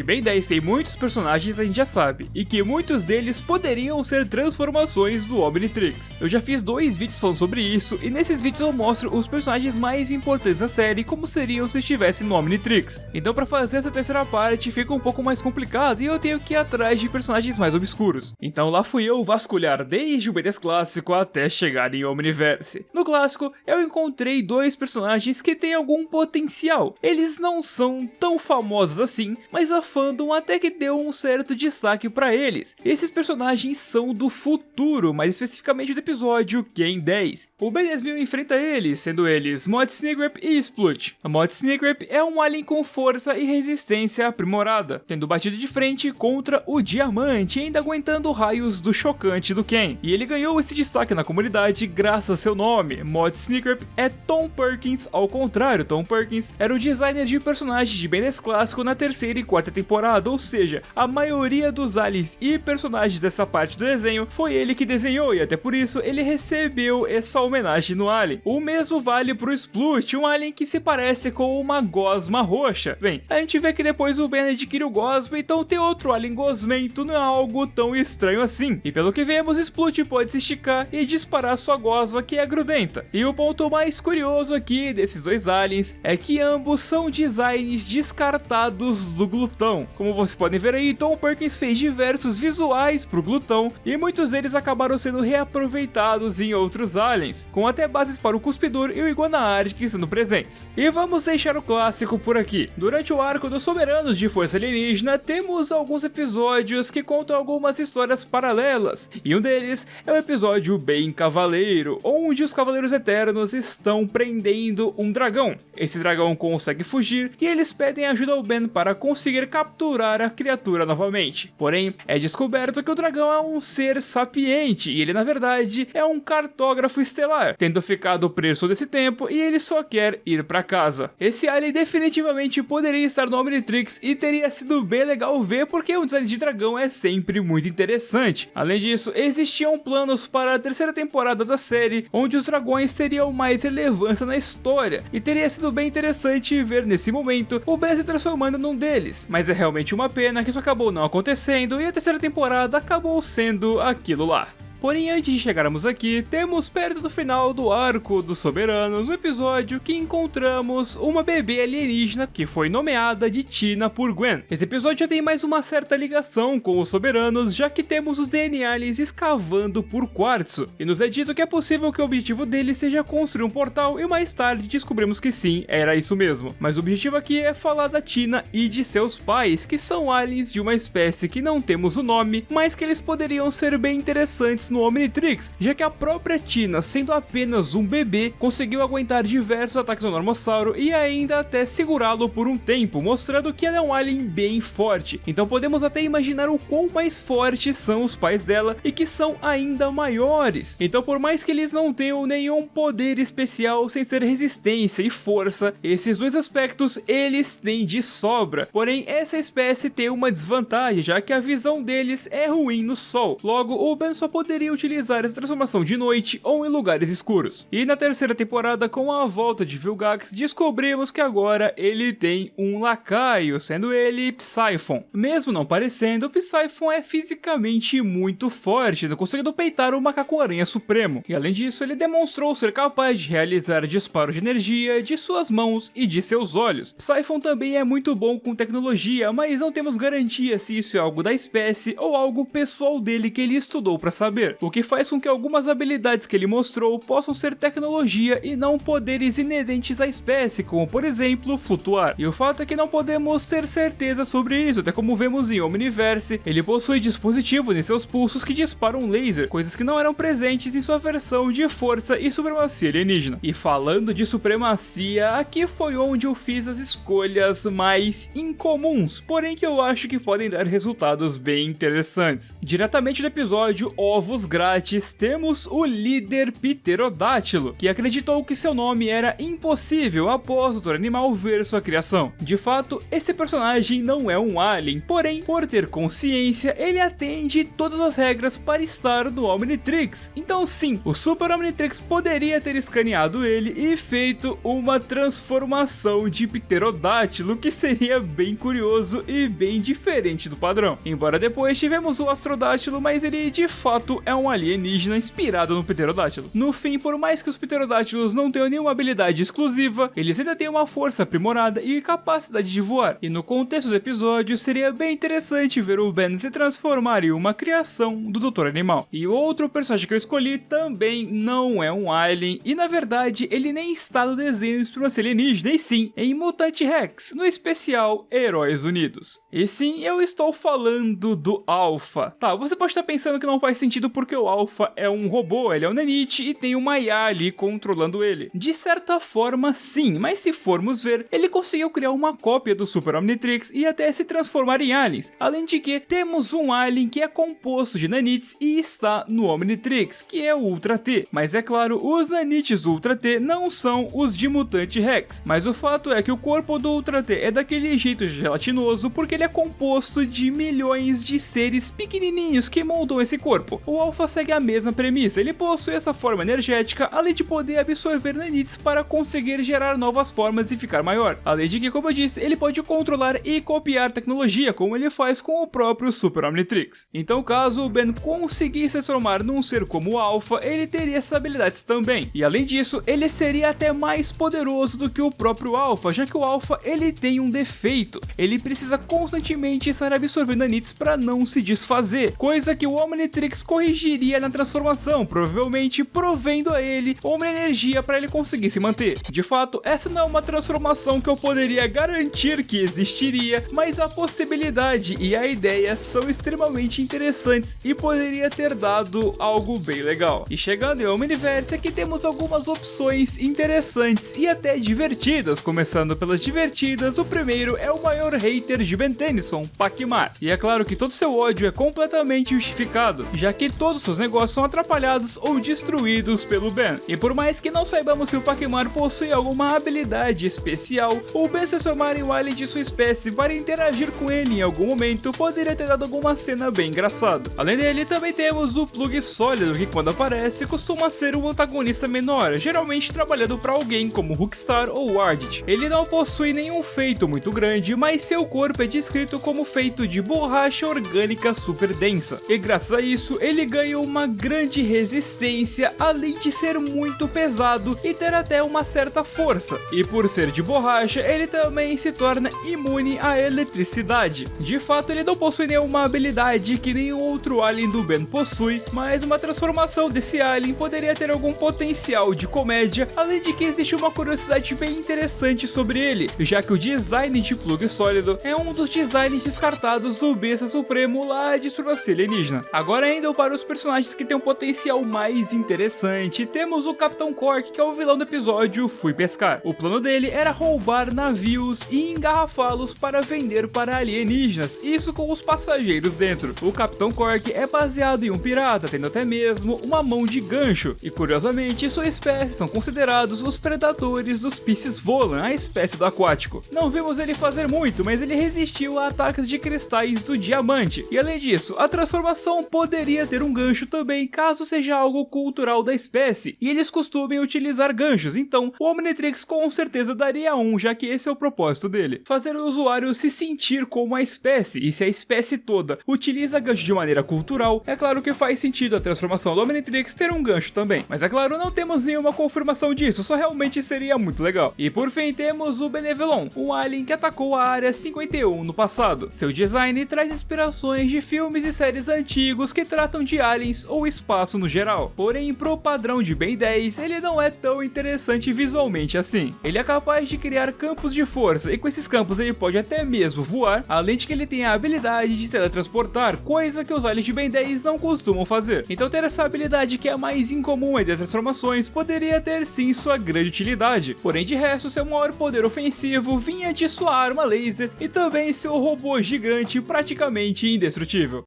que Ben 10 tem muitos personagens a gente já sabe, e que muitos deles poderiam ser transformações do Omnitrix. Eu já fiz 2 vídeos falando sobre isso, e nesses vídeos eu mostro os personagens mais importantes da série como seriam se estivessem no Omnitrix. Então para fazer essa terceira parte fica um pouco mais complicado e eu tenho que ir atrás de personagens mais obscuros. Então lá fui eu vasculhar desde o Ben 10 clássico até chegar em Omniverse. No clássico eu encontrei 2 personagens que têm algum potencial. Eles não são tão famosos assim, mas a fandom até que deu um certo destaque para eles. Esses personagens são do futuro, mais especificamente do episódio Ken 10. O Ben 10.000 enfrenta eles, sendo eles Mod Snigrep e Splut. A Mod Snigrep é um alien com força e resistência aprimorada, tendo batido de frente contra o Diamante e ainda aguentando raios do chocante do Ken. E ele ganhou esse destaque na comunidade graças a seu nome. Mod Snigrep é Tom Perkins, ao contrário, Tom Perkins era o designer de personagens de Ben 10 clássico na terceira e quarta temporada, ou seja, a maioria dos aliens e personagens dessa parte do desenho foi ele que desenhou e até por isso ele recebeu essa homenagem no alien. O mesmo vale pro Splut, um alien que se parece com uma gosma roxa. Bem, a gente vê que depois o Ben adquire o gosma, então ter outro alien gosmento não é algo tão estranho assim. E pelo que vemos, Splut pode se esticar e disparar sua gosma que é grudenta. E o ponto mais curioso aqui desses 2 aliens é que ambos são designs descartados do glutão. Como vocês podem ver aí, Tom Perkins fez diversos visuais pro glutão e muitos deles acabaram sendo reaproveitados em outros aliens, com até bases para o Cuspidor e o Iguana Arctic estando presentes. E vamos deixar o clássico por aqui. Durante o arco dos Soberanos de Força Alienígena, temos alguns episódios que contam algumas histórias paralelas, e um deles é o episódio Bem Cavaleiro, onde os Cavaleiros Eternos estão prendendo um dragão. Esse dragão consegue fugir e eles pedem ajuda ao Ben para conseguir capturar a criatura novamente. Porém, é descoberto que o dragão é um ser sapiente e ele na verdade é um cartógrafo estelar, tendo ficado preso desse tempo e ele só quer ir para casa. Esse alien definitivamente poderia estar no Omnitrix e teria sido bem legal ver porque o design de dragão é sempre muito interessante. Além disso, existiam planos para a terceira temporada da série, onde os dragões teriam mais relevância na história, e teria sido bem interessante ver nesse momento o Ben se transformando num deles, mas é realmente uma pena que isso acabou não acontecendo e a terceira temporada acabou sendo aquilo lá. Porém, antes de chegarmos aqui, temos perto do final do arco dos Soberanos um episódio que encontramos uma bebê alienígena que foi nomeada de Tina por Gwen. Esse episódio já tem mais uma certa ligação com os Soberanos, já que temos os DNA aliens escavando por quartzo, e nos é dito que é possível que o objetivo deles seja construir um portal, e mais tarde descobrimos que sim, era isso mesmo. Mas o objetivo aqui é falar da Tina e de seus pais, que são aliens de uma espécie que não temos o nome, mas que eles poderiam ser bem interessantes no Omnitrix, já que a própria Tina, sendo apenas um bebê, conseguiu aguentar diversos ataques do Normossauro e ainda até segurá-lo por um tempo, mostrando que ela é um alien bem forte. Então podemos até imaginar o quão mais fortes são os pais dela e que são ainda maiores. Então por mais que eles não tenham nenhum poder especial sem ser resistência e força, esses 2 aspectos eles têm de sobra. Porém essa espécie tem uma desvantagem, já que a visão deles é ruim no sol. Logo, o Ben só poderia utilizar essa transformação de noite ou em lugares escuros. E na terceira temporada, com a volta de Vilgax, descobrimos que agora ele tem um lacaio, sendo ele Psyphon. Mesmo não parecendo, Psyphon é fisicamente muito forte, conseguindo peitar o Macaco-Aranha Supremo. E além disso, ele demonstrou ser capaz de realizar disparos de energia de suas mãos e de seus olhos. Psyphon também é muito bom com tecnologia, mas não temos garantia se isso é algo da espécie ou algo pessoal dele que ele estudou para saber, o que faz com que algumas habilidades que ele mostrou possam ser tecnologia e não poderes inerentes à espécie, como por exemplo flutuar. E o fato é que não podemos ter certeza sobre isso, até como vemos em Omniverse, ele possui dispositivos em seus pulsos que disparam laser, coisas que não eram presentes em sua versão de força e supremacia alienígena. E falando de supremacia, aqui foi onde eu fiz as escolhas mais incomuns, porém que eu acho que podem dar resultados bem interessantes. Diretamente do episódio Ovos bônus grátis, temos o líder Pterodátilo, que acreditou que seu nome era impossível após o Dr. Animal ver sua criação. De fato, esse personagem não é um alien, porém, por ter consciência, ele atende todas as regras para estar no Omnitrix. Então sim, o Super Omnitrix poderia ter escaneado ele e feito uma transformação de Pterodátilo, que seria bem curioso e bem diferente do padrão. Embora depois tivemos o Astrodátilo, mas ele de fato é um alienígena inspirado no Pterodátilo. No fim, por mais que os Pterodátilos não tenham nenhuma habilidade exclusiva, eles ainda têm uma força aprimorada e capacidade de voar. E no contexto do episódio, seria bem interessante ver o Ben se transformar em uma criação do Dr. Animal. E o outro personagem que eu escolhi também não é um alien, e na verdade ele nem está no desenho de Supremacia Alienígena, e sim em Mutante Rex, no especial Heróis Unidos. E sim, eu estou falando do Alpha. Tá, você pode estar pensando que não faz sentido porque o Alpha é um robô, ele é um Nanite e tem uma IA ali controlando ele. De certa forma sim, mas se formos ver, ele conseguiu criar uma cópia do Super Omnitrix e até se transformar em aliens. Além de que temos um alien que é composto de Nanites e está no Omnitrix, que é o Ultra T. Mas é claro, os Nanites Ultra T não são os de Mutante Rex. Mas o fato é que o corpo do Ultra T é daquele jeito gelatinoso porque ele é composto de milhões de seres pequenininhos que moldam esse corpo. O Alpha segue a mesma premissa, ele possui essa forma energética, além de poder absorver Nanites para conseguir gerar novas formas e ficar maior. Além de que, como eu disse, ele pode controlar e copiar tecnologia, como ele faz com o próprio Super Omnitrix. Então, caso o Ben conseguisse se transformar num ser como o Alpha, ele teria essas habilidades também. E além disso, ele seria até mais poderoso do que o próprio Alpha, já que o Alpha ele tem um defeito. Ele precisa constantemente estar absorvendo Nanites para não se desfazer, coisa que o Omnitrix corrigiria na transformação, provavelmente provendo a ele uma energia para ele conseguir se manter. De fato, essa não é uma transformação que eu poderia garantir que existiria, mas a possibilidade e a ideia são extremamente interessantes e poderia ter dado algo bem legal. E chegando em Omniverse, aqui temos algumas opções interessantes e até divertidas. Começando pelas divertidas, o primeiro é o maior hater de Ben Tennyson, Pacmar. E é claro que todo seu ódio é completamente justificado, já que todos seus negócios são atrapalhados ou destruídos pelo Ben. E por mais que não saibamos se o Pacmar possui alguma habilidade especial, o Ben se transformar em um alien de sua espécie para interagir com ele em algum momento poderia ter dado alguma cena bem engraçada. Além dele, também temos o Plug Sólido, que quando aparece costuma ser um antagonista menor, geralmente trabalhando para alguém como Hookstar ou Wardit. Ele não possui nenhum feito muito grande, mas seu corpo é descrito como feito de borracha orgânica super densa. E graças a isso, ele ganha uma grande resistência, além de ser muito pesado e ter até uma certa força. E por ser de borracha, ele também se torna imune à eletricidade. De fato, ele não possui nenhuma habilidade que nenhum outro alien do Ben possui, mas uma transformação desse alien poderia ter algum potencial de comédia, além de que existe uma curiosidade bem interessante sobre ele, já que o design de Plug Sólido é um dos designs descartados do Besta Supremo lá de Supremacia Alienígena. Agora, indo para os personagens que têm um potencial mais interessante, temos o Capitão Cork, que é o vilão do episódio Fui Pescar. O plano dele era roubar navios e engarrafá-los para vender para alienígenas, isso com os passageiros dentro. O Capitão Cork é baseado em um pirata, tendo até mesmo uma mão de gancho, e curiosamente sua espécie são considerados os predadores dos Piscis-Volan, a espécie do aquático. Não vimos ele fazer muito, mas ele resistiu a ataques de cristais do diamante, e além disso, a transformação poderia ter um gancho também, caso seja algo cultural da espécie, e eles costumem utilizar ganchos, então o Omnitrix com certeza daria um, já que esse é o propósito dele, fazer o usuário se sentir como a espécie, e se a espécie toda utiliza gancho de maneira cultural, é claro que faz sentido a transformação do Omnitrix ter um gancho também, mas é claro, não temos nenhuma confirmação disso, só realmente seria muito legal. E por fim temos o Benevelon, um alien que atacou a Área 51 no passado. Seu design traz inspirações de filmes e séries antigos que tratam de aliens ou espaço no geral, porém pro padrão de Ben 10, ele não é tão interessante visualmente assim. Ele é capaz de criar campos de força, e com esses campos ele pode até mesmo voar, além de que ele tem a habilidade de se teletransportar, coisa que os aliens de Ben 10 não costumam fazer. Então ter essa habilidade, que é a mais incomum entre as transformações, poderia ter sim sua grande utilidade, porém de resto seu maior poder ofensivo vinha de sua arma laser e também seu robô gigante praticamente indestrutível.